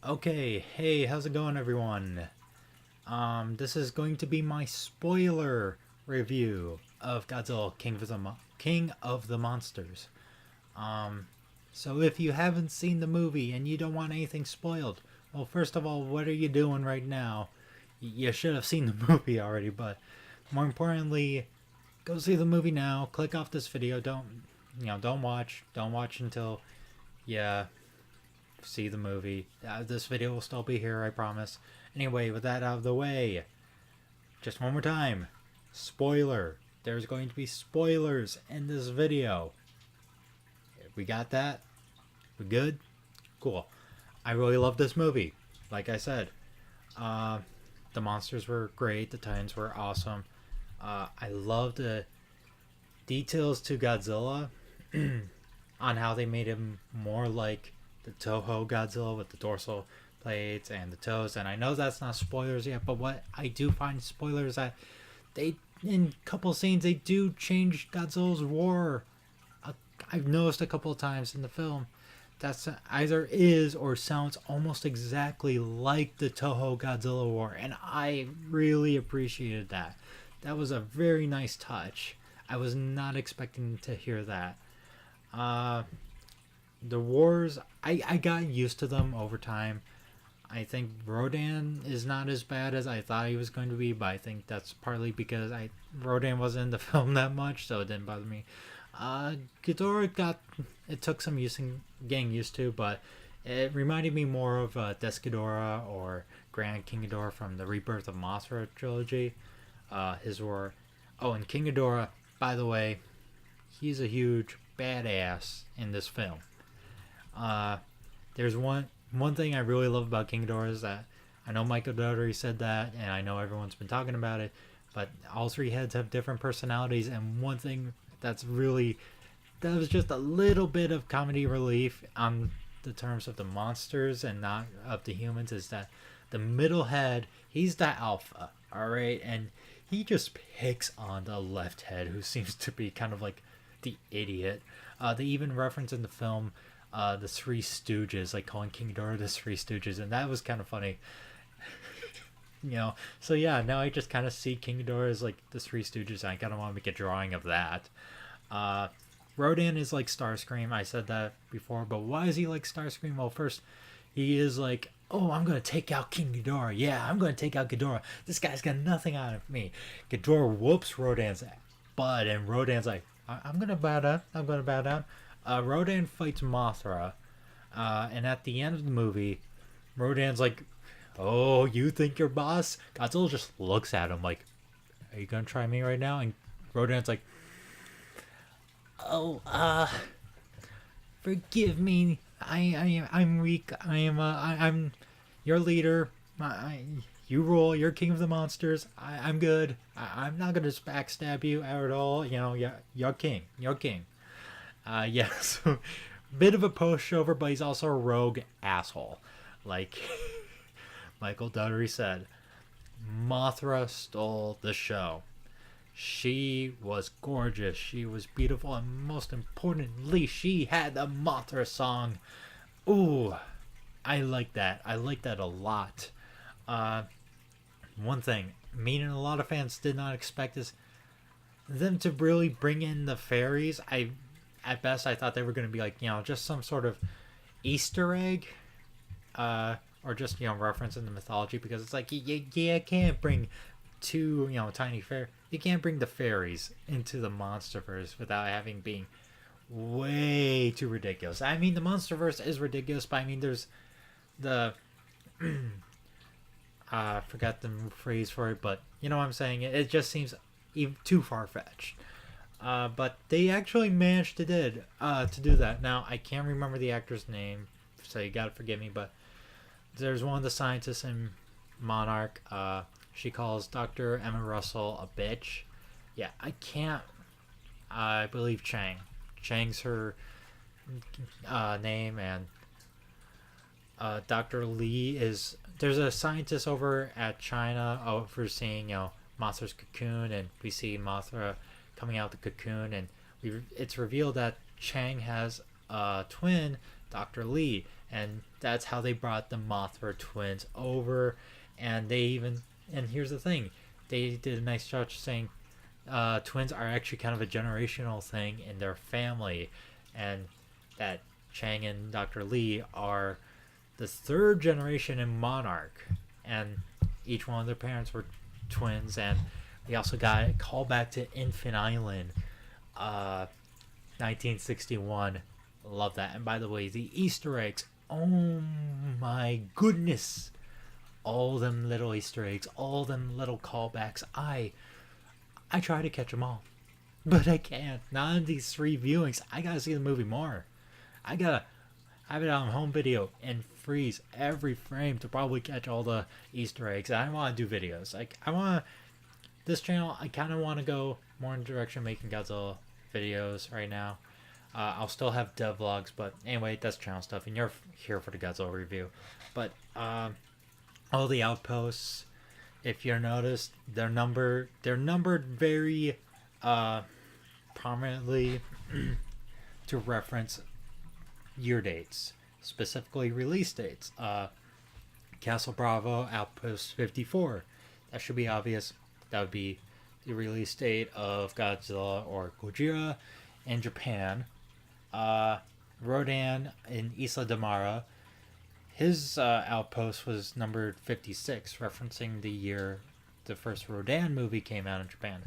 Okay, hey, how's it going, everyone? This is going to be my spoiler review of Godzilla King of the Monsters. So if you haven't seen the movie and you don't want anything spoiled, well, first of all, what are you doing right now? You should have seen the movie already, but more importantly, go see the movie now. Click off this video. Don't watch until you see the movie. This video will still be here, I promise. Anyway, with that out of the way, just one more time. Spoiler. There's going to be spoilers in this video. We got that? We good? Cool. I really love this movie. Like I said, the monsters were great. The Titans were awesome. I love the details to Godzilla on how they made him more like the Toho Godzilla with the dorsal plates and the toes. And I know that's not spoilers yet, but what I do find spoilers that they, in a couple scenes, they do change Godzilla's roar. I've noticed a couple of times in the film that's either is or sounds almost exactly like the Toho Godzilla roar, and I really appreciated that. That was a very nice touch. I was not expecting to hear that. The wars, I got used to them over time. I think Rodan is not as bad as I thought he was going to be, but I think that's partly because Rodan wasn't in the film that much, so it didn't bother me. Ghidorah it took some getting used to, but it reminded me more of Ghidorah or Grand King Ghidorah from the Rebirth of Mothra trilogy. His roar. Oh, and King Ghidorah, by the way, he's a huge badass in this film. There's one thing I really love about King Ghidorah is that I know Michael Dougherty said that, and I know everyone's been talking about it, but all three heads have different personalities, and one thing that was just a little bit of comedy relief on the terms of the monsters and not of the humans is that the middle head, he's the alpha, alright, and he just picks on the left head who seems to be kind of like the idiot. They even reference in the film the Three Stooges, like calling King Ghidorah the Three Stooges, and that was kind of funny. So yeah, now I just kind of see King Ghidorah as like the Three Stooges, and I kind of want to make a drawing of that. Rodan is like Starscream. I said that before, but why is he like Starscream? Well, first, he is like, oh, I'm going to take out King Ghidorah. Yeah, I'm going to take out Ghidorah. This guy's got nothing out of me. Ghidorah whoops Rodan's butt, and Rodan's like, I'm going to bow down. I'm going to bow down. Rodan fights Mothra, and at the end of the movie, Rodan's like, oh, you think you're boss? Godzilla just looks at him like, are you going to try me right now? And Rodan's like, oh, forgive me. I'm weak. I'm your leader. You rule. You're king of the monsters. I'm good. I'm not gonna backstab you at all. You're king. You're king. Yeah. So, bit of a pushover, but he's also a rogue asshole. Like Michael Dougherty said, Mothra stole the show. She was gorgeous, she was beautiful, and most importantly, she had the Mothra song. Ooh, I like that. I like that a lot. One thing, me and a lot of fans did not expect is them to really bring in the fairies. At best, I thought they were going to be like, just some sort of Easter egg, or just, reference in the mythology, because it's like, you can't bring two, tiny fairies. You can't bring the fairies into the monsterverse without having being way too ridiculous. I mean, the monsterverse is ridiculous, but I mean, there's the I forgot the phrase for it, but you know what I'm saying. It just seems even too far fetched. But they actually managed to do that. Now I can't remember the actor's name, so you gotta forgive me. But there's one of the scientists in Monarch. She calls Dr. Emma Russell a bitch. Yeah, I believe Chang. Chang's her name, and Dr. Lee is... There's a scientist over at China overseeing, Mothra's cocoon, and we see Mothra coming out the cocoon, and it's revealed that Chang has a twin Dr. Lee, and that's how they brought the Mothra twins over. And they even, and here's the thing, they did a nice job saying twins are actually kind of a generational thing in their family, and that Chang and Dr. Lee are the third generation in Monarch, and each one of their parents were twins. And we also got a callback to Infant Island, 1961. Love that. And by the way, the Easter eggs, oh my goodness, all them little Easter eggs, all them little callbacks. I try to catch them all, but I can't. Not in these 3 viewings. I gotta see the movie more. I gotta have it on home video and freeze every frame to probably catch all the Easter eggs. I want to do videos. Like, I want this channel. I kind of want to go more in the direction of making Godzilla videos right now. I'll still have dev vlogs, but anyway, that's channel stuff, and you're here for the Godzilla review. But all the outposts, if you noticed, they're numbered very prominently to reference year dates, specifically release dates. Castle Bravo, Outpost 54. That should be obvious. That would be the release date of Godzilla or Gojira in Japan. Rodan in Isla de Mara, his outpost was numbered 56, referencing the year the first Rodan movie came out in Japan.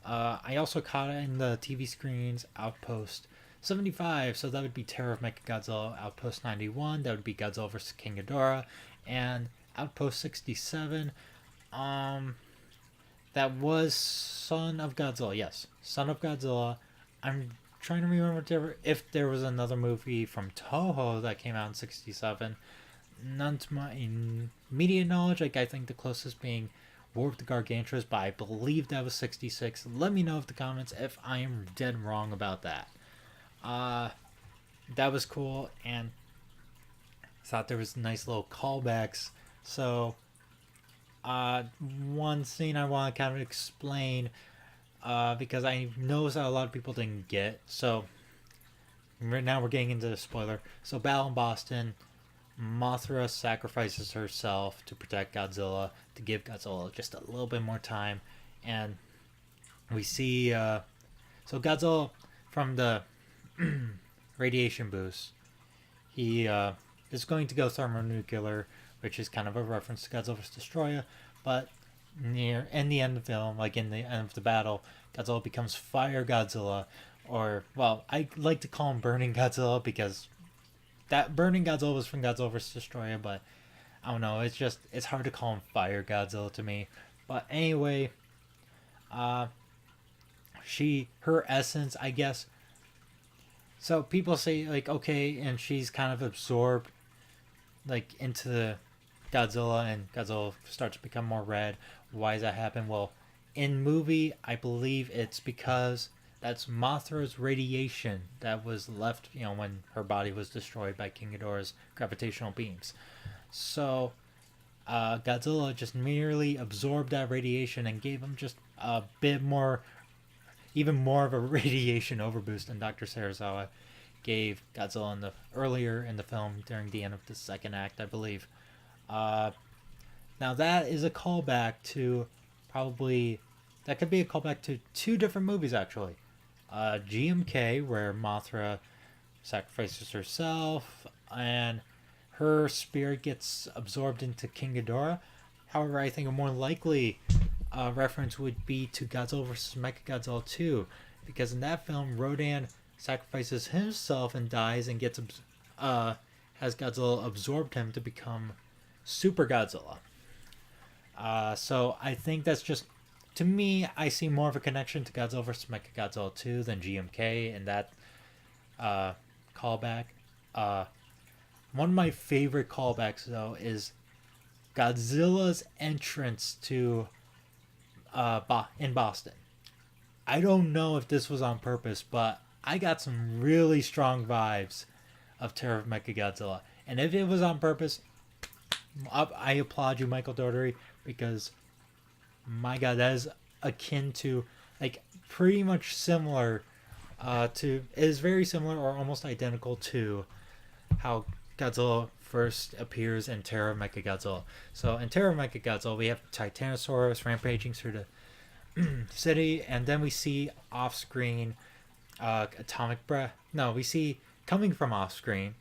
I also caught it in the TV screens, Outpost 75, so that would be Terror of Mechagodzilla. Outpost 91, that would be Godzilla vs. King Ghidorah. And Outpost 67, that was Son of Godzilla. Yes, Son of Godzilla. I'm trying to remember if there was another movie from Toho that came out in 67. None to my immediate knowledge. Like, I think the closest being War of the Gargantuas, but I believe that was 66. Let me know in the comments if I am dead wrong about that. That was cool, and I thought there was nice little callbacks. So, one scene I want to kind of explain, because I noticed that a lot of people didn't get. So, right now we're getting into the spoiler. So, Battle in Boston, Mothra sacrifices herself to protect Godzilla, to give Godzilla just a little bit more time. And we see, so Godzilla, from the radiation boost, he is going to go thermonuclear, which is kind of a reference to Godzilla vs. Destroyer. But in the end of the film, like in the end of the battle, Godzilla becomes Fire Godzilla, or, well, I like to call him Burning Godzilla, because that Burning Godzilla was from Godzilla vs. Destroyer, but I don't know, it's hard to call him Fire Godzilla to me. But anyway, her essence, I guess. So people say, like, okay, and she's kind of absorbed, like, into the Godzilla, and Godzilla starts to become more red. Why does that happen? Well, in movie, I believe it's because that's Mothra's radiation that was left, when her body was destroyed by King Ghidorah's gravitational beams. So, Godzilla just merely absorbed that radiation and gave him just a bit more, even more of a radiation overboost than Dr. Serizawa gave Godzilla earlier in the film during the end of the second act, I believe. Now that is a callback to that could be a callback to 2 different movies, actually. GMK, where Mothra sacrifices herself and her spirit gets absorbed into King Ghidorah. However, I think a more likely reference would be to Godzilla vs. Mechagodzilla 2, because in that film, Rodan sacrifices himself and dies and has Godzilla absorbed him to become Super Godzilla. So I think that's just, to me, I see more of a connection to Godzilla vs. Mechagodzilla 2 than GMK in that callback. One of my favorite callbacks, though, is Godzilla's entrance to in Boston. I don't know if this was on purpose, but I got some really strong vibes of Terror of Mechagodzilla. And if it was on purpose, I applaud you, Michael Dougherty, because, my God, that is akin to, like, pretty much similar is very similar or almost identical to how Godzilla first appears in Terror of Mechagodzilla. So in Terror of Mechagodzilla, we have Titanosaurus rampaging through the city, and then we see off screen atomic breath. No, we see coming from off screen,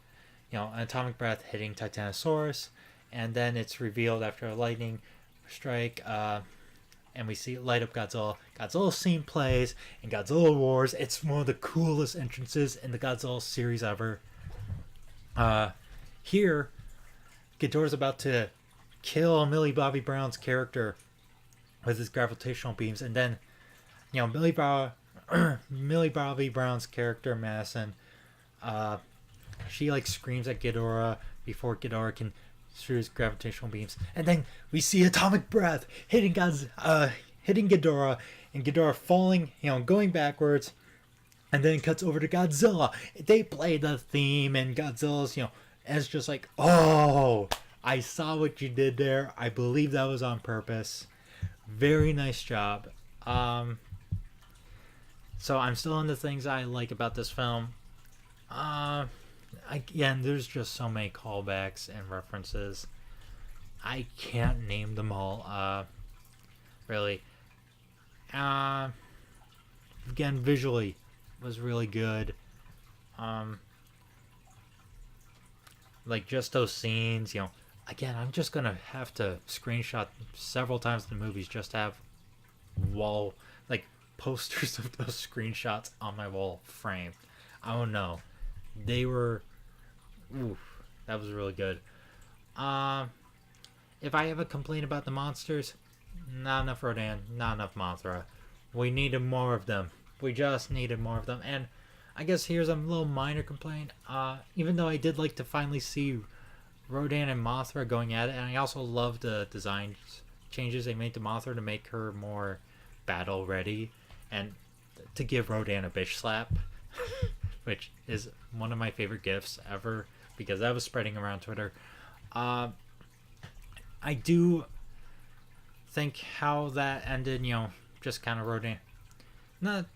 an atomic breath hitting Titanosaurus, and then it's revealed after a lightning strike, and we see it light up Godzilla. Godzilla scene plays, and Godzilla Wars. It's one of the coolest entrances in the Godzilla series ever. Here, Ghidorah's about to kill Millie Bobby Brown's character with his gravitational beams, and then, Millie Bobby Brown's character Madison, she like screams at Ghidorah before Ghidorah can shoot his gravitational beams, and then we see atomic breath hitting Ghidorah, and Ghidorah falling, going backwards, and then it cuts over to Godzilla. They play the theme, and Godzilla's, is just like, oh, I saw what you did there. I believe that was on purpose. Very nice job. So I'm still into things I like about this film. Again, there's just so many callbacks and references. I can't name them all. Really. Again, visually was really good. Like just those scenes, again, I'm just gonna have to screenshot several times in the movies just to have wall, like, posters of those screenshots on my wall framed. I don't know. They were, that was really good. If I have a complaint about the monsters, not enough Rodan, not enough Mothra. We needed more of them. We just needed more of them. And I guess here's a little minor complaint. Even though I did like to finally see Rodan and Mothra going at it, and I also love the design changes they made to Mothra to make her more battle ready, and to give Rodan a bitch slap, which is one of my favorite gifs ever, because that was spreading around Twitter. I do think how that ended, just kind of Rodan, not,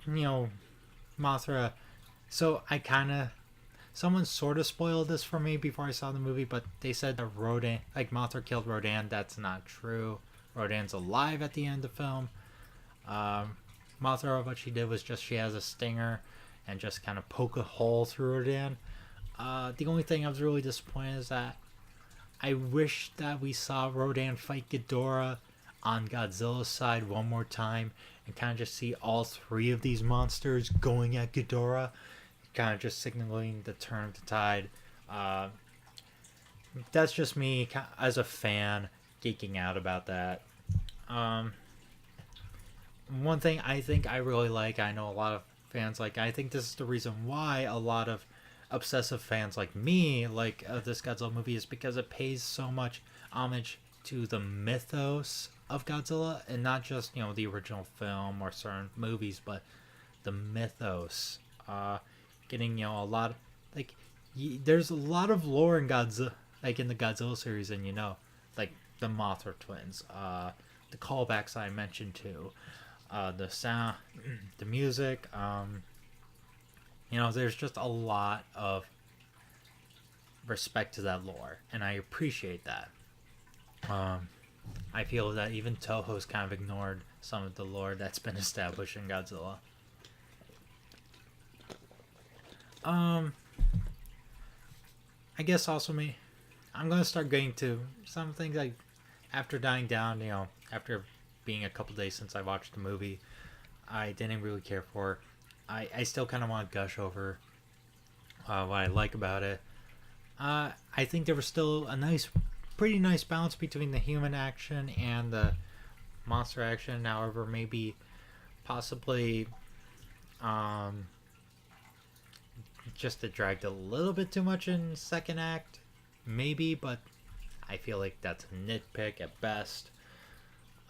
Mothra. So I kind of, someone sort of spoiled this for me before I saw the movie, but they said that Rodan, like Mothra killed Rodan. That's not true. Rodan's alive at the end of the film. Mothra, what she did was just she has a stinger and just kind of poke a hole through Rodan. The only thing I was really disappointed is that I wish that we saw Rodan fight Ghidorah on Godzilla's side one more time and kind of just see all three of these monsters going at Ghidorah, kind of just signaling the turn of the tide. That's just me as a fan geeking out about that. One thing I think I really like, I know a lot of fans like, I think this is the reason why a lot of obsessive fans like me like this Godzilla movie, is because it pays so much homage to the mythos of Godzilla, and not just, the original film or certain movies, but the mythos. Getting, a lot, like, there's a lot of lore in Godzilla, like in the Godzilla series, and like the Mothra twins, the callbacks I mentioned too, the sound, the music, there's just a lot of respect to that lore, and I appreciate that. I feel that even Toho's kind of ignored some of the lore that's been established in Godzilla. I guess also I'm gonna start getting to some things like, after dying down, after being a couple days since I watched the movie, I didn't really care for. I still kind of want to gush over what I like about it. I think there was still a pretty nice balance between the human action and the monster action. However, maybe possibly just it dragged a little bit too much in second act, maybe, but I feel like that's a nitpick at best.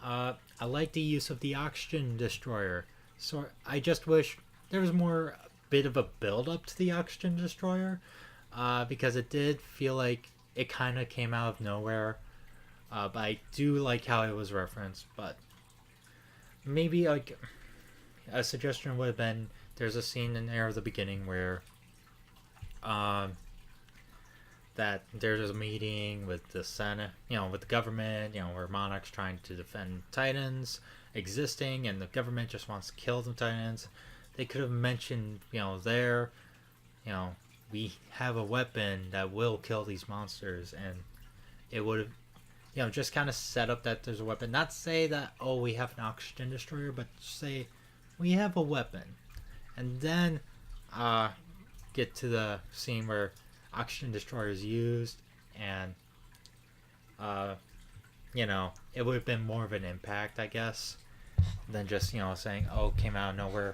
I like the use of the oxygen destroyer, so I just wish there was more bit of a build up to the oxygen destroyer, because it did feel like it kind of came out of nowhere. But I do like how it was referenced. But maybe like a suggestion would have been, there's a scene in there at the beginning where that there's a meeting with the Senate, with the government, where Monarch's trying to defend Titans existing, and the government just wants to kill the Titans. They could have mentioned, there, you know, we have a weapon that will kill these monsters, and it would have, just kind of set up that there's a weapon. Not say that, oh, we have an oxygen destroyer, but say we have a weapon. And then get to the scene where oxygen destroyer is used, and it would have been more of an impact, I guess, than just saying, oh, came out of nowhere.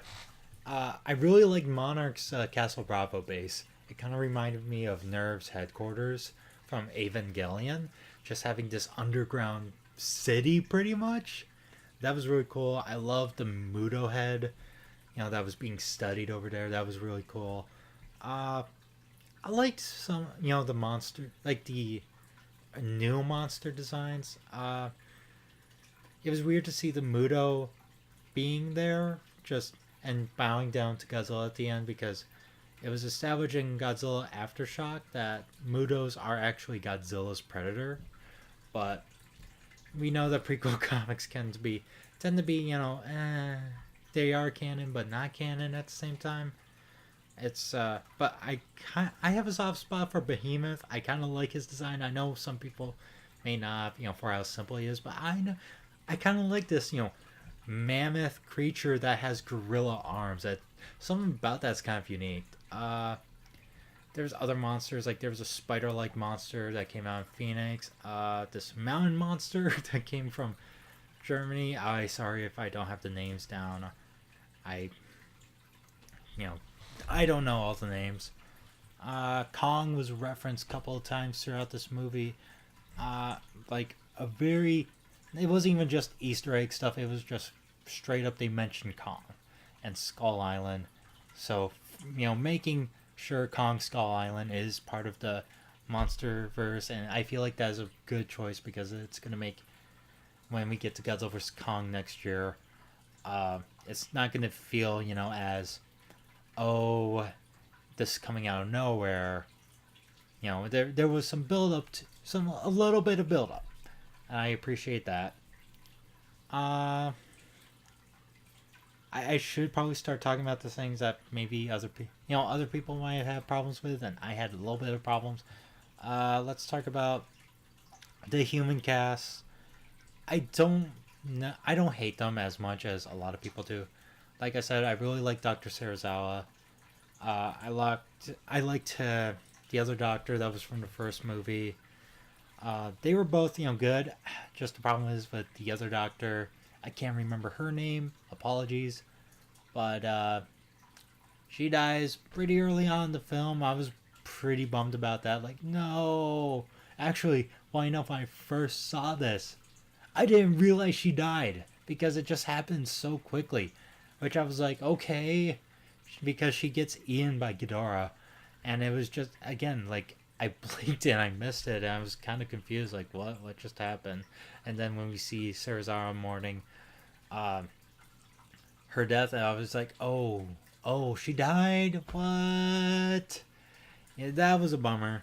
I really like Monarch's Castle Bravo base. It kind of reminded me of Nerve's headquarters from Evangelion, just having this underground city pretty much. That was really cool. I loved the Muto head, that was being studied over there. That was really cool. I liked some, the monster, like the new monster designs. It was weird to see the Muto being there, just and bowing down to Godzilla at the end, because it was establishing Godzilla Aftershock that Mutos are actually Godzilla's predator. But we know that prequel comics tend to be, they are canon but not canon at the same time. It's but I have a soft spot for Behemoth. I kind of like his design. I know some people may not, for how simple he is, but I kind of like this, mammoth creature that has gorilla arms. That something about that's kind of unique. There's other monsters, like there was a spider-like monster that came out of Phoenix. This mountain monster that came from Germany. Sorry if I don't have the names down. I don't know all the names. Kong was referenced a couple of times throughout this movie. It wasn't even just Easter egg stuff. It was just straight up they mentioned Kong and Skull Island. So, making sure Kong Skull Island is part of the Monsterverse, and I feel like that is a good choice because it's going to make, when we get to Godzilla vs. Kong next year, it's not going to feel, as, oh, this is coming out of nowhere. There was some build up, a little bit of build up. I appreciate that. I should probably start talking about the things that maybe other people might have problems with, and I had a little bit of problems. Let's talk about the human cast. I don't hate them as much as a lot of people do. Like I said, I really like Dr. Serizawa. I liked the other doctor that was from the first movie. They were both, good. Just the problem is with the other doctor, I can't remember her name. Apologies. But she dies pretty early on in the film. I was pretty bummed about that. Like, no. Actually, funny enough, when I first saw this, I didn't realize she died because it just happened so quickly. Which I was like, okay. Because she gets eaten by Ghidorah. And it was just, again, like, I blinked and I missed it, and I was kind of confused, like, what just happened? And then when we see Serizawa mourning her death, I was like, oh, she died? What? Yeah, that was a bummer.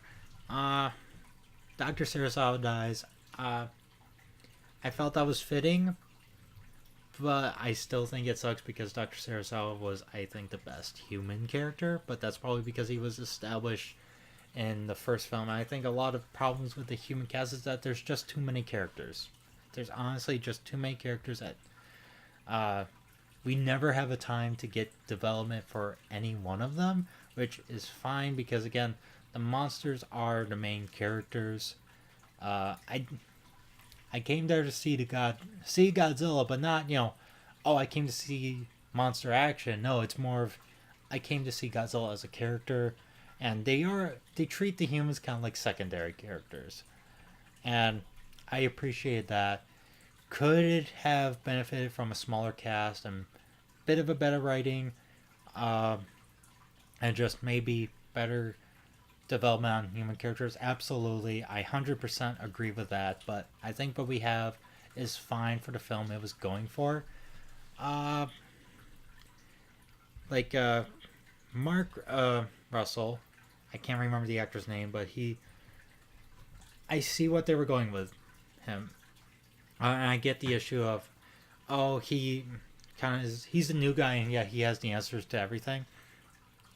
Dr. Serizawa dies. I felt that was fitting, but I still think it sucks because Dr. Serizawa was, I think, the best human character, but that's probably because he was established in the first film. I think a lot of problems with the human cast is that there's just too many characters. There's honestly just too many characters that we never have a time to get development for any one of them, which is fine because, again, the monsters are the main characters. I came there to see Godzilla, but not, I came to see monster action. No, it's more of I came to see Godzilla as a character. And they treat the humans kind of like secondary characters. And I appreciate that. Could it have benefited from a smaller cast and a bit of a better writing? And just maybe better development on human characters? Absolutely. I 100% agree with that. But I think what we have is fine for the film it was going for. Mark Russell, I can't remember the actor's name, but he I see what they were going with him. And I get the issue of, oh, he kind of is, he's a new guy, and yeah, he has the answers to everything.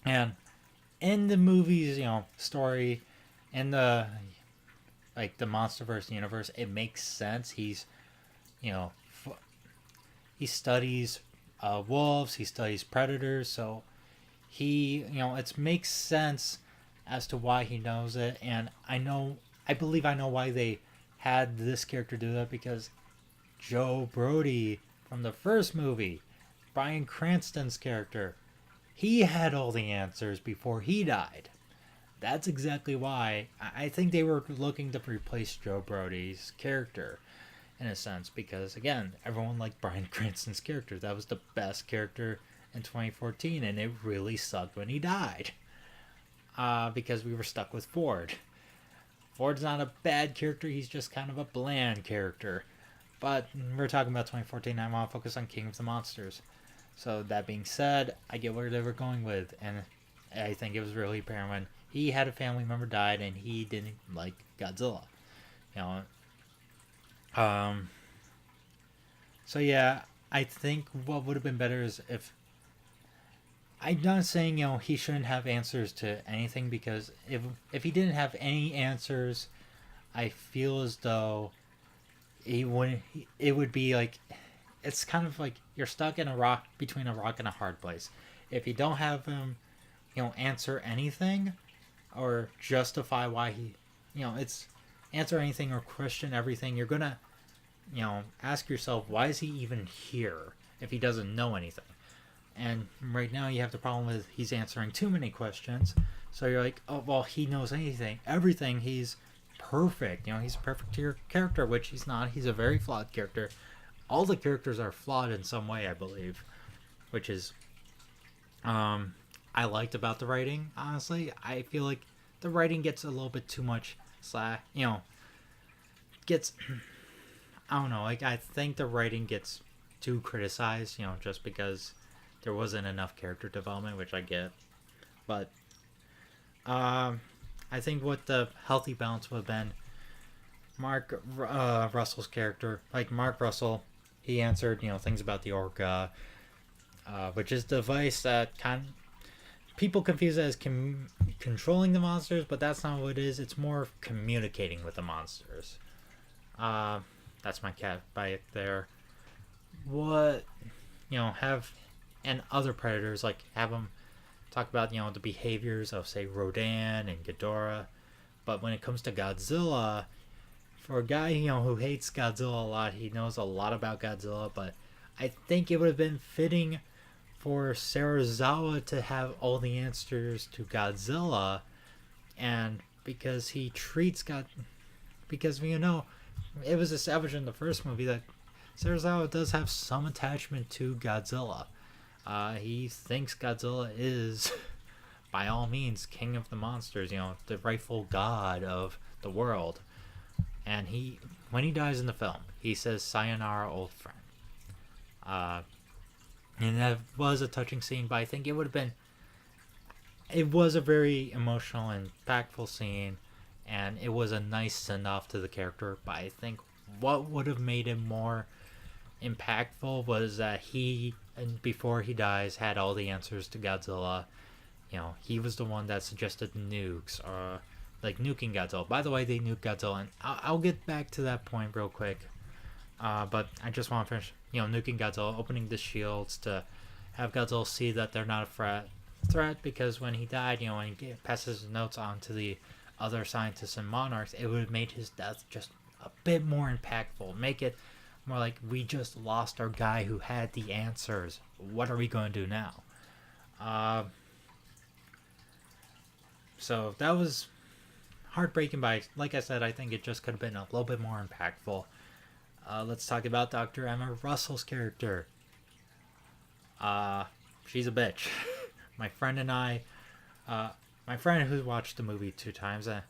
And in the movie's, story, in the, like, the MonsterVerse universe, it makes sense. He's, you know, he studies wolves, he studies predators, so he, it makes sense as to why he knows it. And I believe I know why they had this character do that, because Joe Brody from the first movie, Bryan Cranston's character, he had all the answers before he died. That's exactly why I think they were looking to replace Joe Brody's character, in a sense, because again, everyone liked Bryan Cranston's character. That was the best character in 2014, and it really sucked when he died, because we were stuck with Ford. Ford's not a bad character, he's just kind of a bland character. But we're talking about 2014, I want to focus on King of the Monsters. So that being said, I get where they were going with, and I think it was really apparent when he had a family member died and he didn't like Godzilla. So yeah, I think what would have been better is if, I'm not saying he shouldn't have answers to anything, because if he didn't have any answers, I feel as though it would be like, it's kind of like you're stuck in between a rock and a hard place. If you don't have him, answer anything or justify why he, it's answer anything or question everything, you're gonna, ask yourself, why is he even here if he doesn't know anything? And right now you have the problem with he's answering too many questions. So you're like, oh, well, he knows everything. He's perfect. He's a perfect character, which he's not. He's a very flawed character. All the characters are flawed in some way, I believe, which is, I liked about the writing, honestly. I feel like the writing gets a little bit too much gets, I don't know, like, I think the writing gets too criticized, just because there wasn't enough character development, which I get. But I think what the healthy balance would have been, Mark Russell's character, like Mark Russell, he answered, things about the Orca, which is the device that people confuse it as controlling the monsters, but that's not what it is. It's more communicating with the monsters. That's my cat bite there. What, have, and other predators, like, have them talk about, the behaviors of, say, Rodan and Ghidorah. But when it comes to Godzilla, for a guy, who hates Godzilla a lot, he knows a lot about Godzilla, but I think it would have been fitting for Serizawa to have all the answers to Godzilla, and because he treats because it was established in the first movie that Serizawa does have some attachment to Godzilla. He thinks Godzilla is, by all means, king of the monsters, the rightful god of the world. And when he dies in the film, he says, "Sayonara, old friend." And that was a touching scene, but I think it was a very emotional and impactful scene, and it was a nice send-off to the character. But I think what would have made it more impactful was that he, and before he dies, had all the answers to Godzilla. He was the one that suggested nukes, or like nuking Godzilla. By the way, they nuked Godzilla, and I'll get back to that point real quick. But I just want to finish, nuking Godzilla, opening the shields to have Godzilla see that they're not a threat, because when he died, when he passes his notes on to the other scientists and monarchs, it would have made his death just a bit more impactful. Make it more like, we just lost our guy who had the answers. What are we going to do now? So that was heartbreaking, but like I said, I think it just could have been a little bit more impactful. Let's talk about Dr. Emma Russell's character. She's a bitch. My friend and I, my friend who watched the movie 2 times, I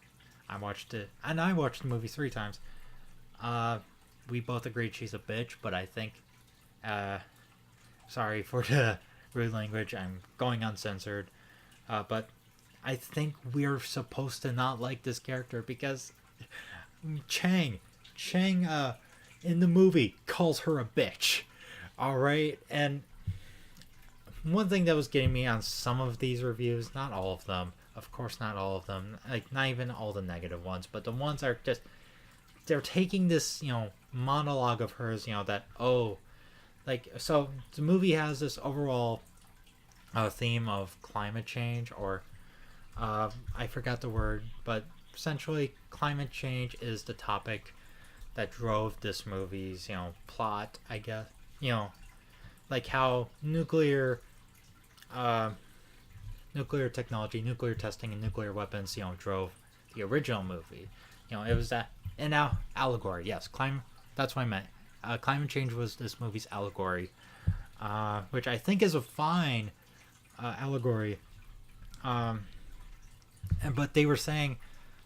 watched it, and I watched the movie 3 times. We both agreed she's a bitch, but I think, sorry for the rude language, I'm going uncensored, but I think we're supposed to not like this character, because Chang, Chang, in the movie calls her a bitch. All right, and one thing that was getting me on some of these reviews, not all of them, of course, not all of them, like not even all the negative ones, but the ones are just they're taking this, monologue of hers, that so the movie has this overall theme of climate change, or I forgot the word, but essentially climate change is the topic that drove this movie's plot, I guess. Like how uh, nuclear technology, nuclear testing, and nuclear weapons drove the original movie. It was that, and now allegory. Yes, that's what I meant. Climate change was this movie's allegory, which I think is a fine allegory. But they were saying,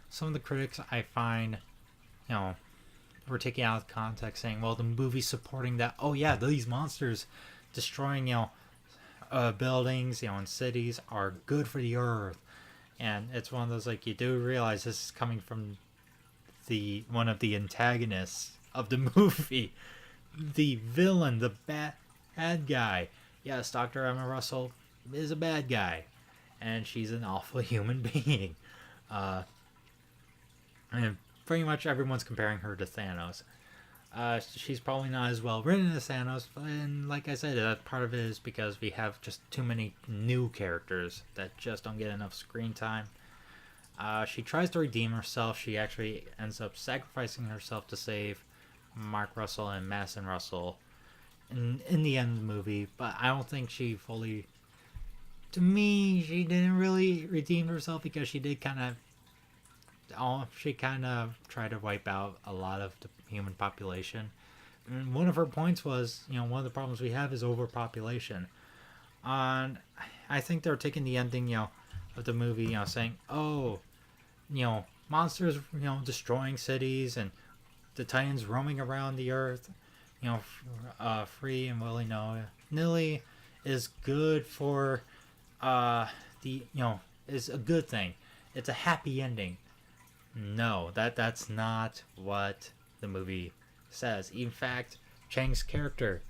some of the critics I find, were taking out of context, saying, well, the movie's supporting that. Oh yeah, these monsters destroying buildings, and cities are good for the earth, and it's one of those, like, you do realize this is coming from the one of the antagonists of the movie, the villain, the bad guy. Yes, Dr. Emma Russell is a bad guy, and she's an awful human being. And pretty much everyone's comparing her to Thanos. She's probably not as well written as Thanos, and like I said, part of it is because we have just too many new characters that just don't get enough screen time. She tries to redeem herself. She actually ends up sacrificing herself to save Mark Russell and Madison Russell in the end of the movie, but I don't think she fully... To me, she didn't really redeem herself, because she did kind of tried to wipe out a lot of the human population. And one of her points was, one of the problems we have is overpopulation. I think they're taking the ending, of the movie, saying, oh, monsters, destroying cities, and the Titans roaming around the earth, free and willy-nilly is good for, is a good thing. It's a happy ending. No, that's not what the movie says. In fact, Chang's character,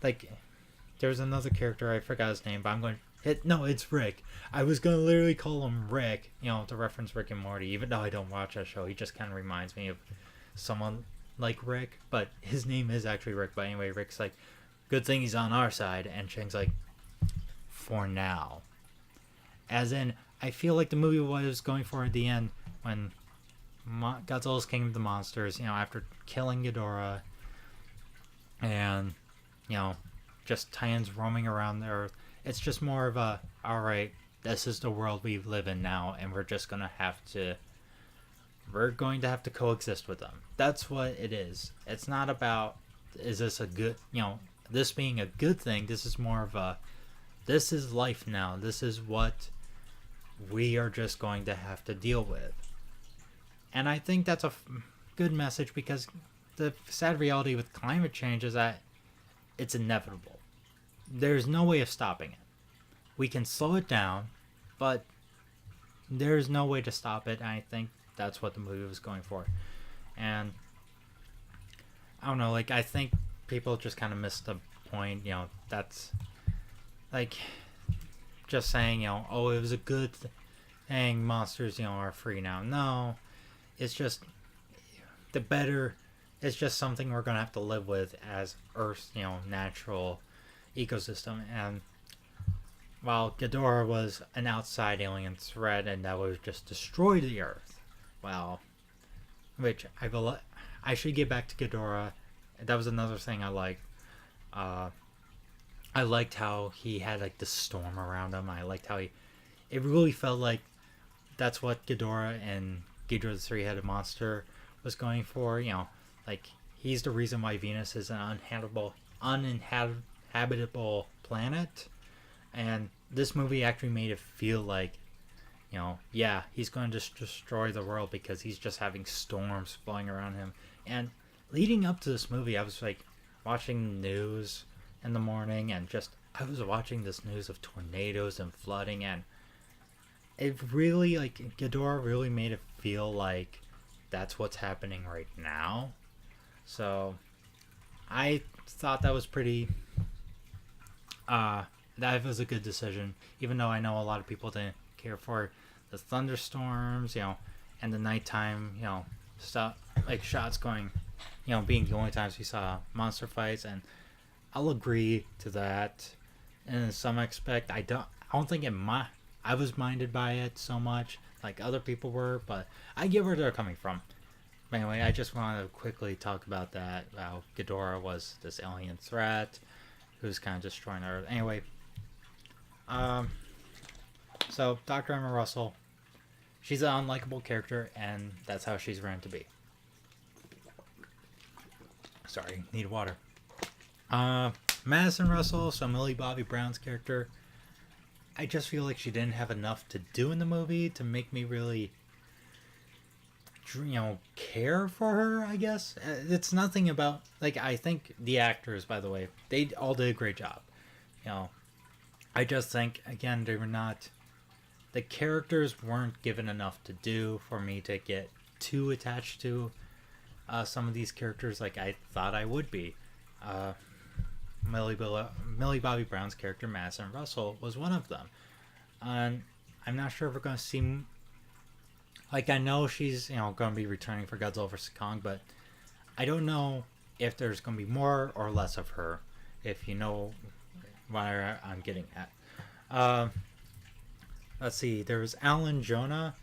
like, there's another character, I forgot his name, but I'm going to no, it's Rick. I was going to literally call him Rick, to reference Rick and Morty, even though I don't watch that show. He just kind of reminds me of someone like Rick, but his name is actually Rick. But anyway, Rick's like, good thing he's on our side, and Chang's like, for now. As in, I feel like the movie was going for at the end, when Godzilla's King of the Monsters, after killing Ghidorah, and, just Titans roaming around the earth, it's just more of a, alright, this is the world we live in now, and we're going to have to coexist with them. That's what it is. It's not about, is this a good, this being a good thing. This is more of a, this is life now. This is what we are just going to have to deal with. And I think that's a good message, because the sad reality with climate change is that it's inevitable. There's no way of stopping it. We can slow it down, but there's no way to stop it. And I think that's what the movie was going for. And I don't know, like, I think people just kind of missed the point. That's like just saying, oh, it was a good thing, monsters, are free now. No, it's just it's just something we're gonna have to live with as Earth's, natural ecosystem. And while Ghidorah was an outside alien threat, and that would just destroy the Earth, well, which I should get back to Ghidorah. That was another thing I liked. I liked how he had, like, the storm around him. I liked how it really felt like that's what Ghidorah and Ghidorah the Three-Headed Monster was going for. Like, he's the reason why Venus is an uninhabitable planet. And this movie actually made it feel like, yeah, he's going to just destroy the world because he's just having storms blowing around him. And leading up to this movie, I was, like, watching news in the morning, and I was watching this news of tornadoes and flooding, and it really, like, Ghidorah really made it feel like that's what's happening right now. So I thought that was pretty. That was a good decision, even though I know a lot of people didn't care for the thunderstorms, and the nighttime, stuff like shots going, being the only times we saw monster fights, and I'll agree to that. In some aspect, I don't think I was minded by it so much like other people were, but I get where they're coming from. Anyway, I just wanted to quickly talk about that. How Ghidorah was this alien threat who's kind of destroying Earth. Anyway, so Dr. Emma Russell, she's an unlikable character, and that's how she's written to be. Sorry, need water. Madison Russell, so Millie Bobby Brown's character, I just feel like she didn't have enough to do in the movie to make me really, care for her, I guess. It's nothing about, I think the actors, by the way, they all did a great job. I just think, again, the characters weren't given enough to do for me to get too attached to some of these characters like I thought I would be. Millie Bobby Brown's character, Madison Russell, was one of them. And I'm not sure if we're going to see... I know she's, going to be returning for Godzilla vs. Kong, but I don't know if there's going to be more or less of her, if you know what I'm getting at. Let's see, there was Alan Jonah.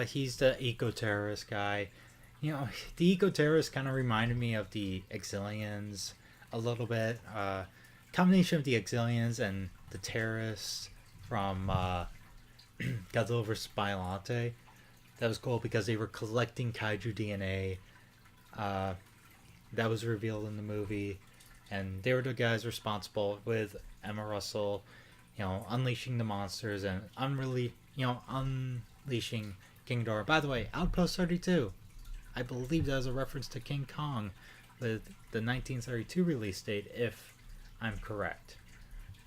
He's the eco-terrorist guy. The eco-terrorists kind of reminded me of the Exilians a little bit. Combination of the Exilians and the terrorists from Godzilla vs. Biollante. That was cool because they were collecting kaiju DNA. That was revealed in the movie. And they were the guys responsible with Emma Russell, unleashing the monsters and unleashing King Ghidorah. By the way, Outpost 32. I believe that was a reference to King Kong with the 1932 release date, if I'm correct.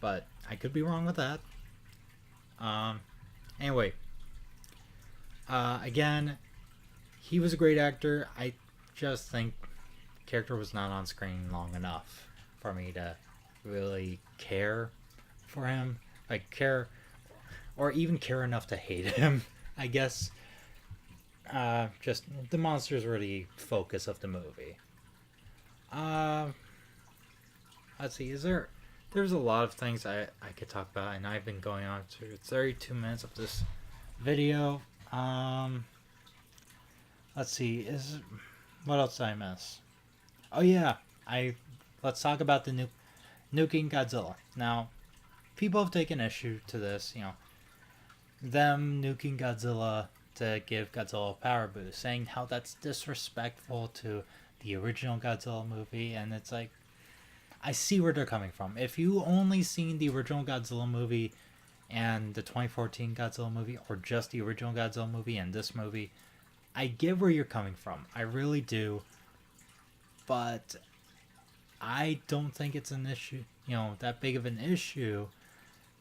But I could be wrong with that. Anyway. Again, he was a great actor. I just think the character was not on screen long enough for me to really care for him. Care, or even care enough to hate him, I guess. Just, the monsters were the focus of the movie. Let's see, there's a lot of things I could talk about, and I've been going on to 32 minutes of this video. Let's see, what else did I miss? Oh yeah, let's talk about the nuking Godzilla. Now, people have taken issue to this, them nuking Godzilla to give Godzilla a power boost, saying how that's disrespectful to the original Godzilla movie, and it's like, I see where they're coming from. If you only seen the original Godzilla movie and the 2014 Godzilla movie, or just the original Godzilla movie and this movie, I get where you're coming from. I really do. But I don't think it's an issue, that big of an issue,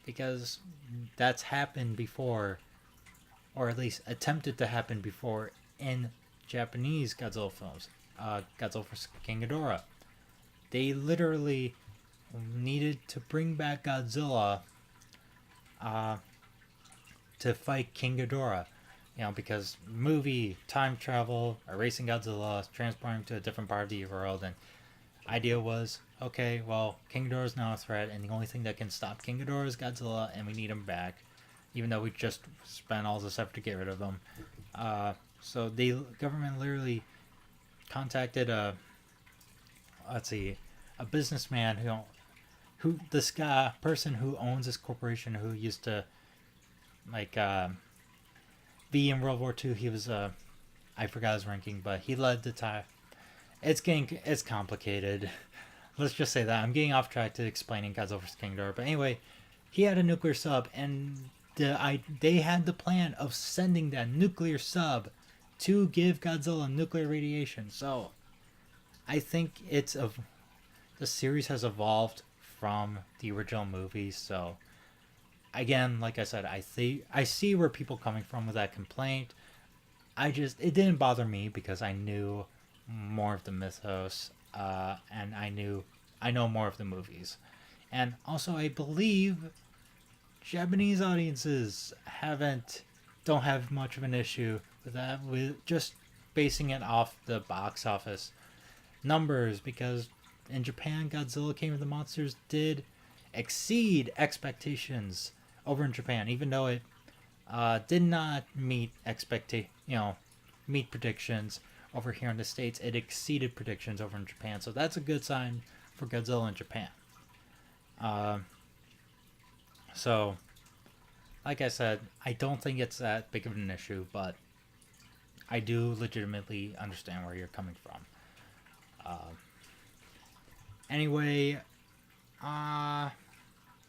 because that's happened before, or at least attempted to happen before in Japanese Godzilla films. Godzilla vs. King Ghidorah. They literally needed to bring back Godzilla to fight King Ghidorah. Because movie, time travel, erasing Godzilla, transporting to a different part of the world, and idea was, okay, well, King Ghidorah is now a threat, and the only thing that can stop King Ghidorah is Godzilla, and we need him back, even though we just spent all this effort to get rid of him. So the government literally contacted a businessman who this guy person who owns this corporation, who used to be in World War II. He was I forgot his ranking, but he led the time. It's complicated. Let's just say that I'm getting off track to explaining Godzilla vs. King Ghidorah. But anyway, he had a nuclear sub, and they had the plan of sending that nuclear sub to give Godzilla nuclear radiation. So I think the series has evolved from the original movie. So again, like I said, I see where people are coming from with that complaint. it didn't bother me because I knew more of the mythos, and I know more of the movies, and also I believe Japanese audiences don't have much of an issue with that, with just basing it off the box office numbers, because in Japan, Godzilla King of the Monsters did exceed expectations over in Japan, even though it did not meet predictions over here in the States. It exceeded predictions over in Japan, so that's a good sign for Godzilla in Japan. Uh, so, like I said, I don't think it's that big of an issue, but I do legitimately understand where you're coming from. Anyway, uh,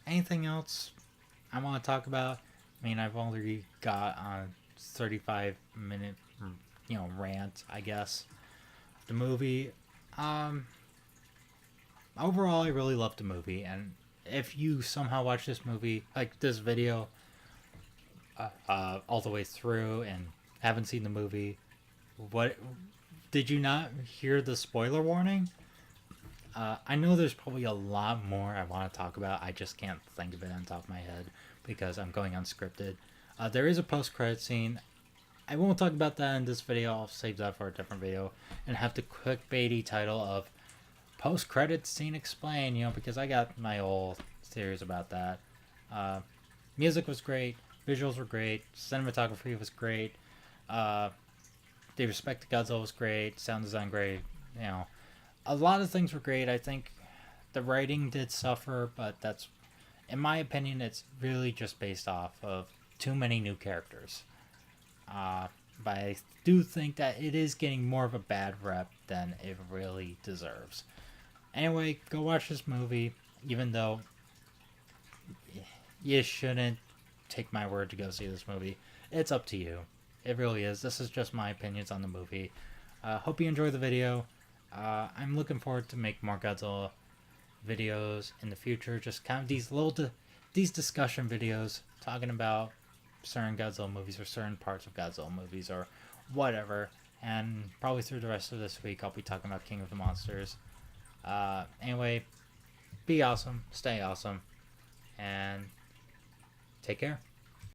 anything else I want to talk about? I mean, I've already got a 35-minute, rant, I guess. The movie, um, overall, I really loved the movie, and if you somehow watch this movie, like this video, all the way through and haven't seen the movie, what did you not hear the spoiler warning? I know there's probably a lot more I want to talk about. I just can't think of it on top of my head because I'm going unscripted. There is a post-credit scene. I won't talk about that in this video. I'll save that for a different video and have the clickbaity title of post-credit scene explained, because I got my whole theories about that. Music was great. Visuals were great. Cinematography was great. The respect to Godzilla was great. Sound design great. A lot of things were great. I think the writing did suffer, but that's, in my opinion, it's really just based off of too many new characters. But I do think that it is getting more of a bad rep than it really deserves. Anyway, go watch this movie, even though you shouldn't take my word to go see this movie. It's up to you. It really is. This is just my opinions on the movie. Hope you enjoy the video. I'm looking forward to make more Godzilla videos in the future. Just kind of these discussion videos talking about certain Godzilla movies or certain parts of Godzilla movies or whatever. And probably through the rest of this week, I'll be talking about King of the Monsters. Anyway, be awesome, stay awesome, and take care.